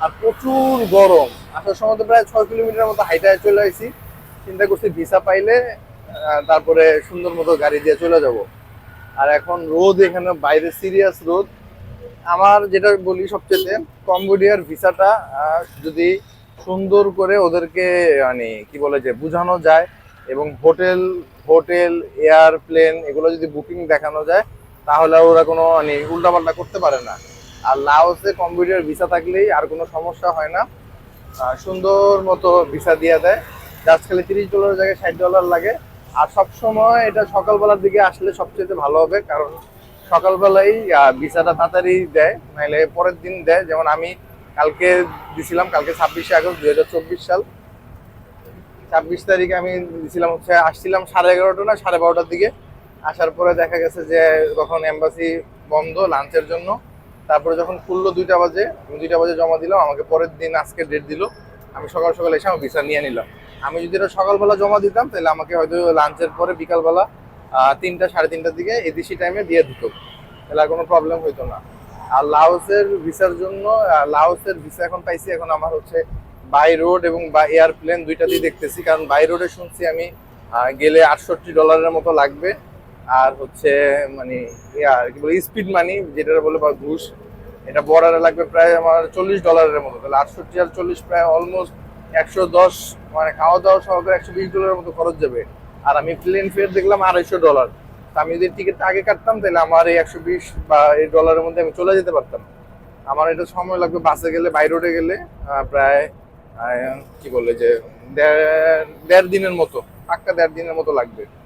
আর প্রচুর গরম। আসার সময় তো প্রায় 6 কিলোমিটার মতো হাইটে চলে আসি। চিন্তা করছি ভিসা পাইলে তারপরে সুন্দর মতো গাড়ি দিয়ে চলে যাব। আর এখন রোদ, এখানে বাইরে সিরিয়াস রোদ। আমার যেটা বলি সবচেয়ে, কম্বোডিয়ার ভিসাটা যদি সুন্দর করে ওদেরকে মানে কি বলে যে বোঝানো যায়, এবং হোটেল হোটেল এয়ারপ্লেন এগুলো যদি বুকিং দেখানো যায়, তাহলে ওরা কোনো মানে উল্টাপাল্টা করতে পারে না। আর লাওসে কম্বোডিয়ার ভিসা থাকলেই আর কোনো সমস্যা হয় না। সুন্দর মতো ভিসা দিয়ে দেয়। জাস্ট খালি $30 জায়গায় $60 লাগে। আর সব সময় এটা সকালবেলার দিকে আসলে সবচেয়ে ভালো হবে, কারণ সকালবেলাই ভিসাটা তাড়াতাড়ি দেয়, নাহলে পরের দিন দেয়। যেমন আমি কালকে দিছিলাম, কালকে 26শে আগস্ট 2024 সাল। 26 তারিখে আমি দিছিলাম হচ্ছে, আসছিলাম 11:30 না 12:30টার দিকে। আসার পরে দেখা গেছে যে তখন এম্বাসি বন্ধ লাঞ্চের জন্য। তারপরে যখন খুললো 2টা বাজে, আমি 2টা বাজে জমা দিলাম, আমাকে পরের দিন আজকে ডেট দিল। আমি সকাল সকাল এসে আমার ভিসা নিয়ে নিলাম। আমি যদি এটা সকালবেলা জমা দিতাম, তাহলে আমাকে হয়তো লাঞ্চের পরে বিকালবেলা 3টা 3:30টার দিকে এদেশি টাইমে দিয়ে দিত, তাহলে আর কোনো প্রবলেম হইতো না। আর লাওসের ভিসার জন্য, লাওসের ভিসা এখন পাইছি। এখন আমার হচ্ছে বাই রোড এবং বাই এয়ারপ্লেন দুইটাতেই দেখতেছি, কারণ বাই রোডে শুনছি আমি গেলে $68 মতো লাগবে। আর হচ্ছে মানে কি বলে স্পিড মানি যেটা বলে বা ঘুষ, এটা বর্ডারে লাগবে প্রায় আমার $40 মতো। তাহলে 68 আর 40 প্রায় অলমোস্ট 110, মানে খাওয়া দাওয়া সহ $120 মতো খরচ যাবে। আর আমি প্লেন ফেয়ার দেখলাম $250। আমি যদি টিকিটটা আগে কাটতাম, তাহলে আমার এই 120 বা এই ডলারের মধ্যে আমি চলে যেতে পারতাম। আমার এটা সময় লাগবে বাসে গেলে, বাই রোডে গেলে প্রায় কি বলে যে দেড় দেড় দিনের মতো, পাক্কা 1.5 দিনের মতো লাগবে।